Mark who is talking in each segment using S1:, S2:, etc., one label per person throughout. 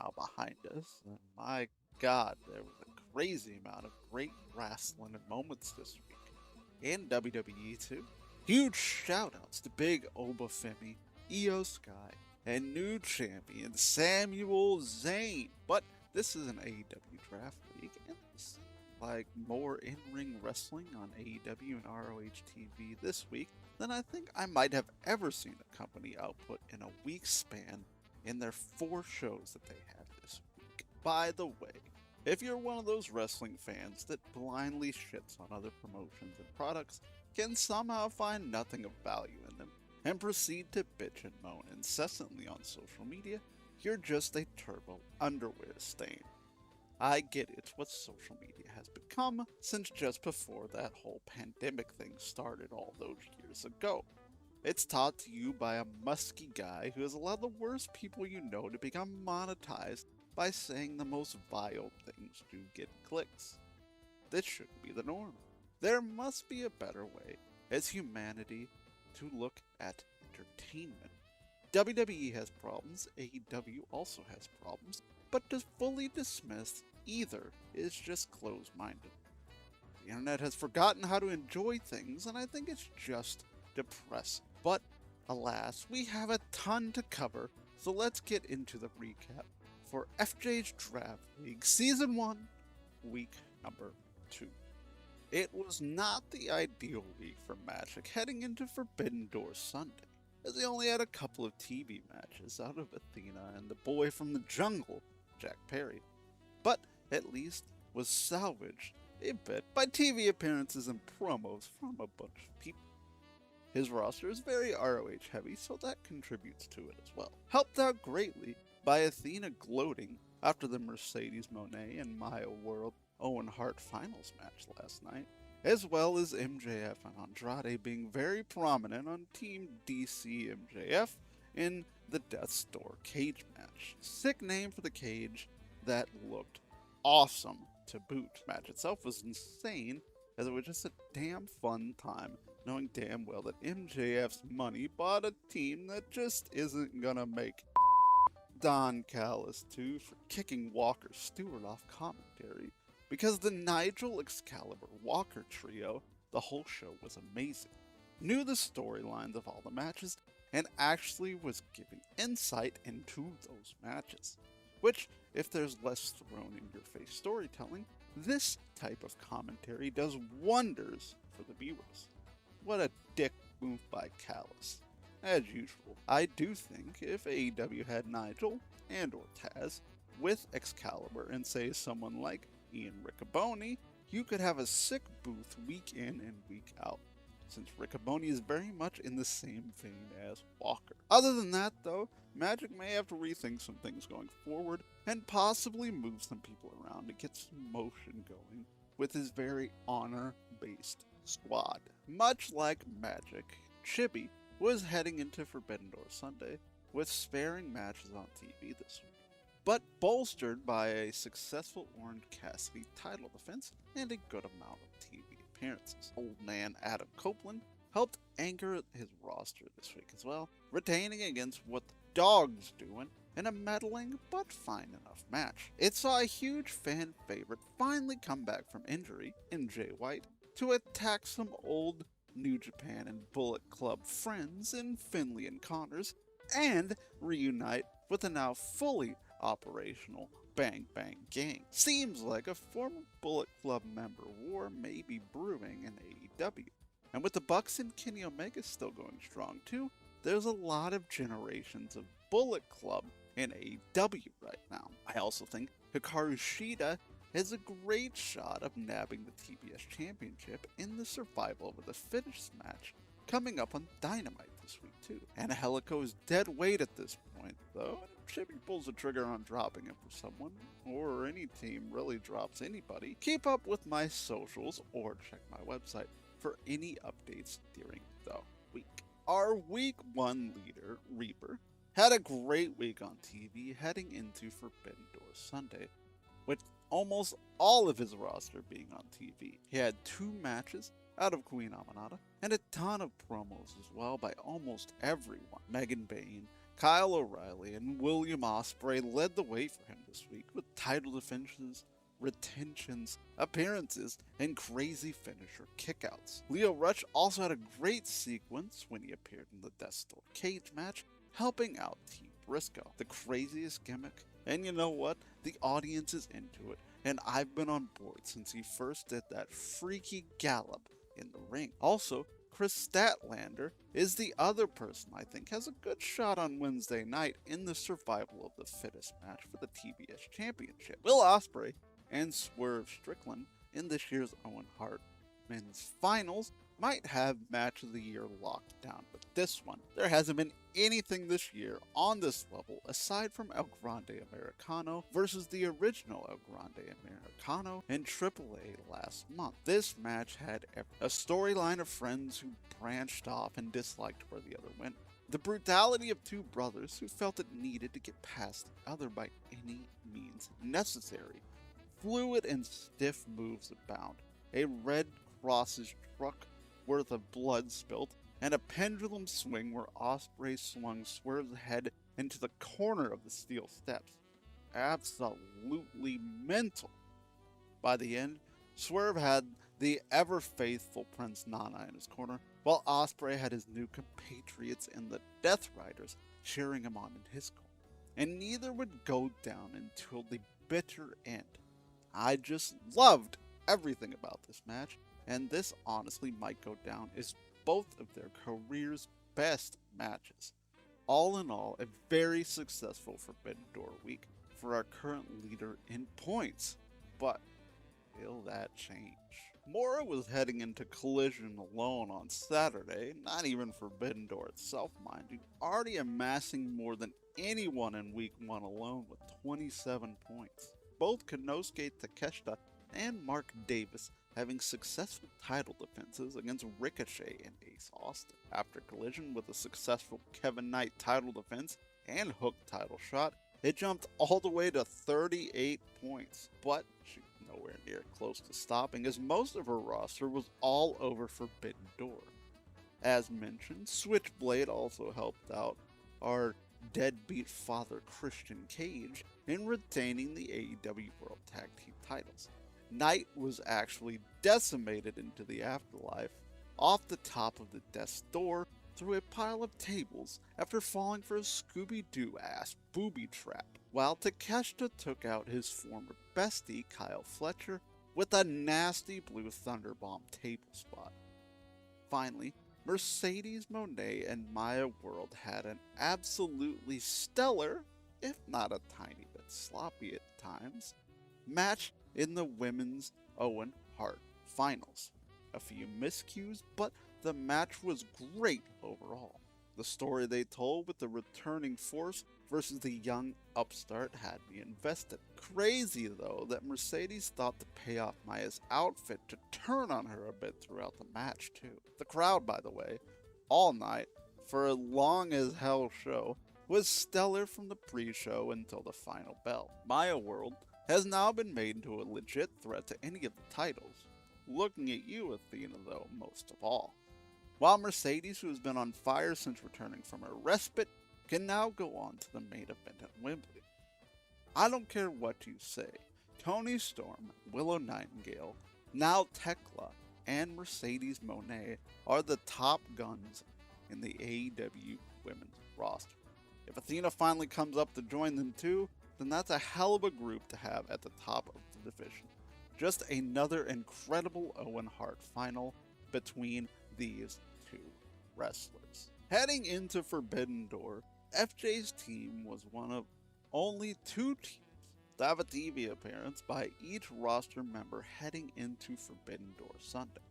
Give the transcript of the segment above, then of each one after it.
S1: now behind us, and my god, there was a crazy amount of great wrestling and moments this week. In WWE too. Huge shoutouts to Big Obafemi, Io Sky, and new champion Samuel Zayn. But this is an AEW draft league, and this like more in-ring wrestling on AEW and ROH TV this week than I think I might have ever seen a company output in a week's span in their 4 shows that they had this week. By the way, if you're one of those wrestling fans that blindly shits on other promotions and products, can somehow find nothing of value in them, and proceed to bitch and moan incessantly on social media, you're just a turbo underwear stain. I get it's what social media has become since just before that whole pandemic thing started all those years ago. It's taught to you by a musky guy who has allowed the worst people you know to become monetized by saying the most vile things to get clicks. This shouldn't be the norm. There must be a better way as humanity to look at entertainment. WWE has problems, AEW also has problems, but to fully dismiss either is just closed-minded. The internet has forgotten how to enjoy things, and I think it's just depressing. But alas, we have a ton to cover, so let's get into the recap for FJ's Draft League Season 1, Week number 2. It was not the ideal week for Magic heading into Forbidden Door Sunday, as they only had a couple of TV matches out of Athena and the boy from the jungle, Jack Perry, but at least was salvaged a bit by TV appearances and promos from a bunch of people. His roster is very ROH heavy, so that contributes to it as well. Helped out greatly by Athena gloating after the Mercedes Moné and Maya World Owen Hart finals match last night, as well as MJF and Andrade being very prominent on Team DC MJF in the Death's Door cage match. Sick name for the cage that looked awesome to boot. The match itself was insane, as it was just a damn fun time, knowing damn well that MJF's money bought a team that just isn't gonna make Don Callis too for kicking Walker Stewart off commentary. Because the Nigel Excalibur Walker trio, the whole show was amazing. Knew the storylines of all the matches, and actually was giving insight into those matches. Which, if there's less thrown in your face storytelling, this type of commentary does wonders for the viewers. What a dick move by Callis. As usual, I do think if AEW had Nigel and or Taz with Excalibur and say someone like Ian Riccaboni, you could have a sick booth week in and week out, since Riccaboni is very much in the same vein as Walker. Other than that though, Magic may have to rethink some things going forward, and possibly move some people around to get some motion going with his very honor-based squad. Much like Magic, Chibi was heading into Forbidden Door Sunday with sparing matches on TV this week, but bolstered by a successful Orange Cassidy title defense and a good amount of TV appearances. Old man Adam Copeland helped anchor his roster this week as well, retaining against what the Dog's doing in a meddling but fine enough match. It saw a huge fan favorite finally come back from injury in Jay White to attack some old New Japan and Bullet Club friends in Finley and Connors, and reunite with the now fully operational Bang Bang Gang. Seems like a former Bullet Club member war may be brewing in AEW. And with the Bucks and Kenny Omega still going strong too, there's a lot of generations of Bullet Club in AEW right now. I also think Hikaru Shida has a great shot of nabbing the TBS Championship in the Survival Over the Fittest match coming up on Dynamite this week too. Angelico is dead weight at this point though, and if Chibi pulls the trigger on dropping him for someone, or any team really drops anybody, keep up with my socials or check my website for any updates during the week. Our week 1 leader, Reaper, had a great week on TV heading into Forbidden Door Sunday, with almost all of his roster being on TV. He had 2 matches out of Queen Amanada, and a ton of promos as well by almost everyone. Megan Bayne, Kyle O'Reilly and William Ospreay led the way for him this week with title defenses, retentions, appearances, and crazy finisher kickouts. Lio Rush also had a great sequence when he appeared in the Testard cage match, helping out Team Briscoe. The craziest gimmick, and you know what? The audience is into it, and I've been on board since he first did that freaky gallop in the ring. Also, Chris Statlander is the other person I think has a good shot on Wednesday night in the survival of the fittest match for the TBS Championship. Will Ospreay and Swerve Strickland in this year's Owen Hart Men's Finals might have match of the year locked down, but this one, there hasn't been anything this year on this level aside from El Grande Americano versus the original El Grande Americano in AAA last month. This match had a storyline of friends who branched off and disliked where the other went. The brutality of two brothers who felt it needed to get past the other by any means necessary. Fluid and stiff moves abound. A Red Cross's truck worth of blood spilt, and a pendulum swing where Ospreay swung Swerve's head into the corner of the steel steps. Absolutely mental. By the end, Swerve had the ever-faithful Prince Nana in his corner, while Ospreay had his new compatriots in the Death Riders cheering him on in his corner. And neither would go down until the bitter end. I just loved everything about this match, and this honestly might go down as both of their careers' best matches. All in all, a very successful Forbidden Door week for our current leader in points. But will that change? Mora was heading into Collision alone on Saturday, not even Forbidden Door itself, mind you, already amassing more than anyone in week 1 alone with 27 points. Both Konosuke Takeshita and Mark Davis having successful title defenses against Ricochet and Ace Austin. After Collision with a successful Kevin Knight title defense and Hook title shot, it jumped all the way to 38 points, but she was nowhere near close to stopping as most of her roster was all over Forbidden Door. As mentioned, Switchblade also helped out our deadbeat father Christian Cage in retaining the AEW World Tag Team titles. Knight was actually decimated into the afterlife off the top of the death's door through a pile of tables after falling for a Scooby-Doo ass booby trap, while Takeshita took out his former bestie Kyle Fletcher with a nasty blue thunderbomb table spot. Finally, Mercedes Moné and Maya World had an absolutely stellar, if not a tiny bit sloppy at times, match in the women's Owen Hart Finals. A few miscues, but the match was great overall. The story they told with the returning force versus the young upstart had me invested. Crazy though that Mercedes thought to pay off Maya's outfit to turn on her a bit throughout the match too. The crowd, by the way, all night, for a long as hell show, was stellar from the pre-show until the final bell. Maya World has now been made into a legit threat to any of the titles. Looking at you, Athena, though, most of all. While Mercedes, who has been on fire since returning from her respite, can now go on to the main event at Wembley. I don't care what you say, Toni Storm, Willow Nightingale, now Tekla, and Mercedes Moné are the top guns in the AEW women's roster. If Athena finally comes up to join them too, then that's a hell of a group to have at the top of the division. Just another incredible Owen Hart final between these two wrestlers. Heading into Forbidden Door, FJ's team was one of only 2 teams to have a TV appearance by each roster member heading into Forbidden Door Sunday.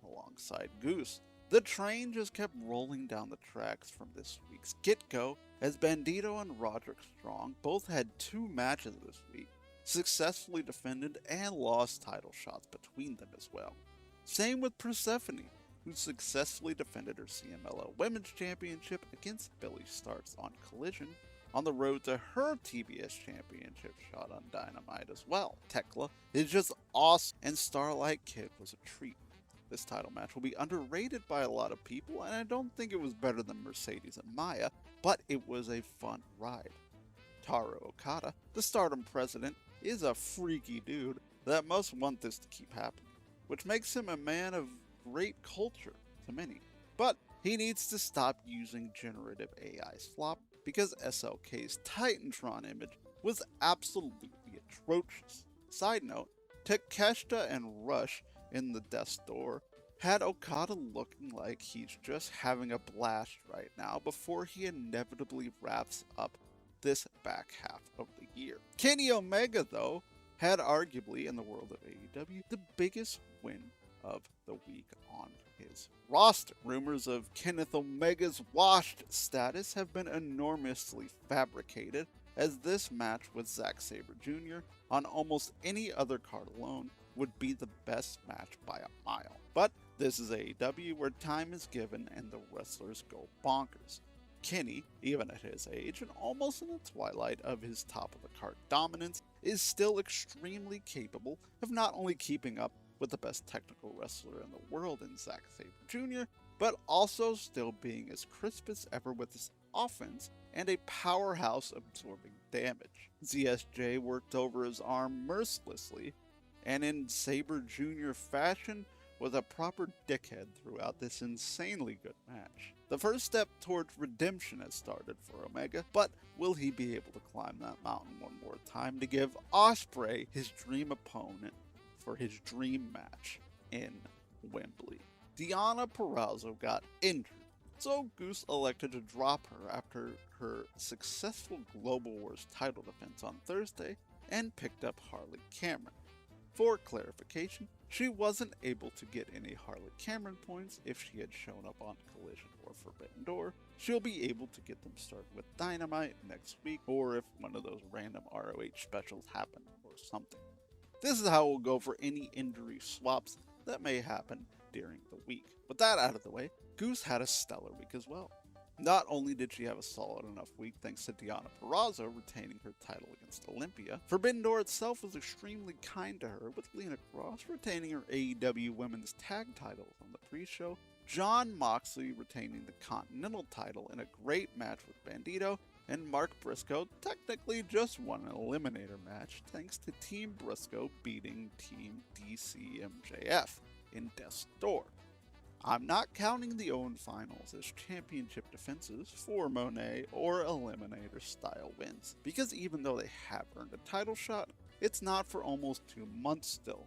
S1: Alongside Goose, the train just kept rolling down the tracks from this week's get-go as Bandito and Roderick Strong both had 2 matches this week, successfully defended and lost title shots between them as well. Same with Persephone, who successfully defended her CMLL Women's Championship against Billy Starks on Collision, on the road to her TBS Championship shot on Dynamite as well. Tekla is just awesome, and Starlight Kid was a treat. This title match will be underrated by a lot of people, and I don't think it was better than Mercedes and Maya, but it was a fun ride. Taro Okada, the Stardom president, is a freaky dude that must want this to keep happening, which makes him a man of great culture to many. But he needs to stop using generative AI slop because SLK's Titantron image was absolutely atrocious. Side note, Takeshita and Rush in the Death's Door had Okada looking like he's just having a blast right now before he inevitably wraps up this back half of the year. Kenny Omega, though, had arguably, in the world of AEW, the biggest win of the week on his roster. Rumors of Kenneth Omega's washed status have been enormously fabricated, as this match with Zack Sabre Jr. on almost any other card alone would be the best match by a mile. But this is AEW, where time is given and the wrestlers go bonkers. Kenny, even at his age and almost in the twilight of his top of the card dominance, is still extremely capable of not only keeping up with the best technical wrestler in the world in Zack Sabre Jr., but also still being as crisp as ever with his offense and a powerhouse absorbing damage. ZSJ worked over his arm mercilessly, and in Sabre Jr. fashion, was a proper dickhead throughout this insanely good match. The first step towards redemption has started for Omega, but will he be able to climb that mountain one more time to give Ospreay his dream opponent for his dream match in Wembley? Deonna Purrazzo got injured, so Goose elected to drop her after her successful Global Wars title defense on Thursday and picked up Harley Cameron. For clarification, she wasn't able to get any Harley Cameron points if she had shown up on Collision or Forbidden Door. She'll be able to get them started with Dynamite next week, or if one of those random ROH specials happen or something. This is how it will go for any injury swaps that may happen during the week. With that out of the way, Goose had a stellar week as well. Not only did she have a solid enough week thanks to Deonna Purrazzo retaining her title against Olympia, Forbidden Door itself was extremely kind to her, with Lena Cross retaining her AEW Women's Tag titles on the pre-show, Jon Moxley retaining the Continental title in a great match with Bandito, and Mark Briscoe technically just won an Eliminator match thanks to Team Briscoe beating Team DCMJF in Death's Door. I'm not counting the Owen finals as championship defenses for Monet or Eliminator style wins, because even though they have earned a title shot, it's not for almost 2 months still.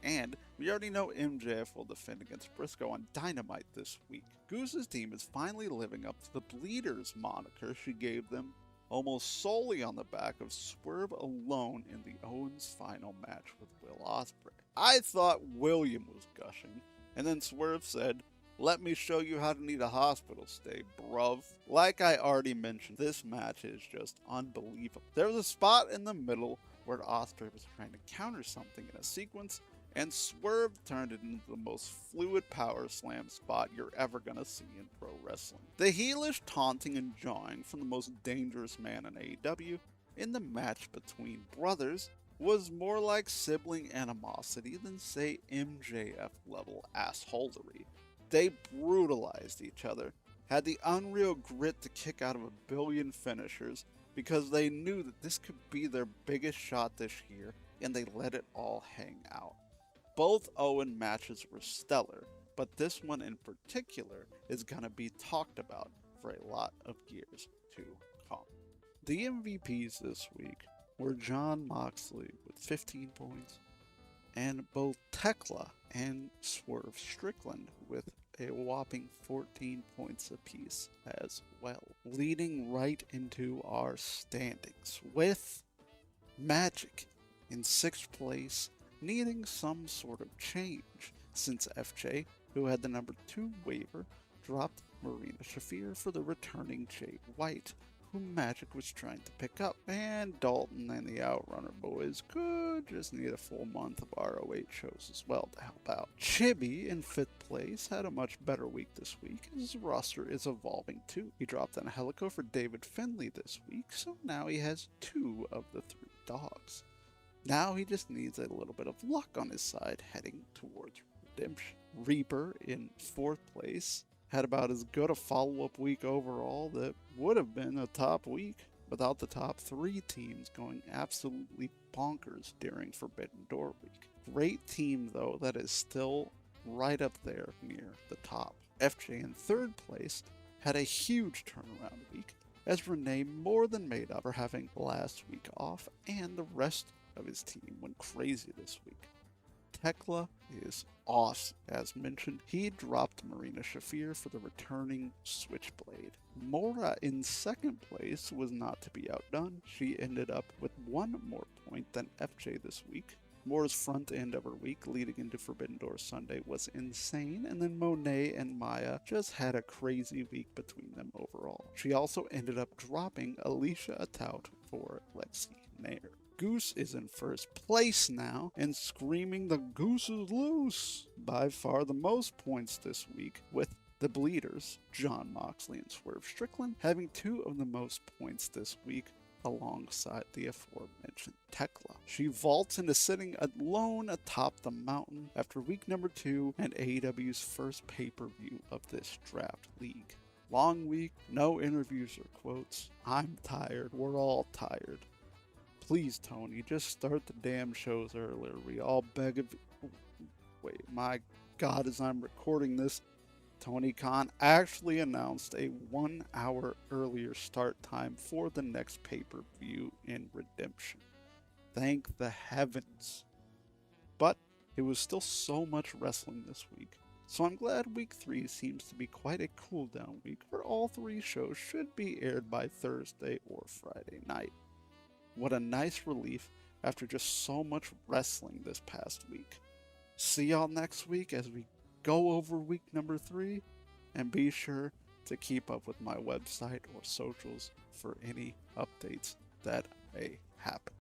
S1: And we already know MJF will defend against Briscoe on Dynamite this week. Goose's team is finally living up to the Bleeders moniker she gave them almost solely on the back of Swerve alone in the Owens final match with Will Ospreay. I thought William was gushing, and then Swerve said, "Let me show you how to need a hospital stay, bruv." Like I already mentioned, this match is just unbelievable. There was a spot in the middle where Ospreay was trying to counter something in a sequence, and Swerve turned it into the most fluid power slam spot you're ever gonna see in pro wrestling. The heelish taunting and jawing from the most dangerous man in AEW in the match between brothers was more like sibling animosity than, say, MJF level assholery. They brutalized each other, had the unreal grit to kick out of a billion finishers because they knew that this could be their biggest shot this year, and they let it all hang out. Both Owen matches were stellar, but this one in particular is gonna be talked about for a lot of years to come. The MVPs this week were Jon Moxley with 15 points, and both Tekla and Swerve Strickland with a whopping 14 points apiece as well, leading right into our standings, with Magic in 6th place, needing some sort of change, since FJ, who had the number 2 waiver, dropped Marina Shafir for the returning Jay White, whom Magic was trying to pick up, and Dalton and the Outrunner boys could just need a full month of ROH shows as well to help out. Chibi, in 5th place, had a much better week this week, as his roster is evolving too. He dropped Angelico for David Finlay this week, so now he has 2 of the 3 dogs. Now he just needs a little bit of luck on his side heading towards redemption. Reaper in 4th place had about as good a follow-up week overall that would have been a top week without the top 3 teams going absolutely bonkers during Forbidden Door week. Great team though that is still right up there near the top. FJ in 3rd place had a huge turnaround week, as Renee more than made up for having last week off, and the rest of his team went crazy this week. Tekla is awesome. As mentioned, he dropped Marina Shafir for the returning Switchblade. Mora in 2nd place was not to be outdone. She ended up with 1 more point than FJ this week. Mora's front end of her week leading into Forbidden Door Sunday was insane, and then Monet and Maya just had a crazy week between them overall. She also ended up dropping Alicia Atout for Lexi Nair. Goose is in 1st place now and screaming the goose is loose. By far the most points this week, with the Bleeders, John Moxley and Swerve Strickland, having 2 of the most points this week alongside the aforementioned Tekla. She vaults into sitting alone atop the mountain after week number 2 and AEW's first pay-per-view of this draft league. Long week, no interviews or quotes. I'm tired. We're all tired. Please, Tony, just start the damn shows earlier. We all beg of you. Wait, my God, as I'm recording this, Tony Khan actually announced a 1 hour earlier start time for the next pay-per-view in Redemption. Thank the heavens. But it was still so much wrestling this week, so I'm glad week 3 seems to be quite a cool-down week, where all 3 shows should be aired by Thursday or Friday night. What a nice relief after just so much wrestling this past week. See y'all next week as we go over week number 3, and be sure to keep up with my website or socials for any updates that may happen.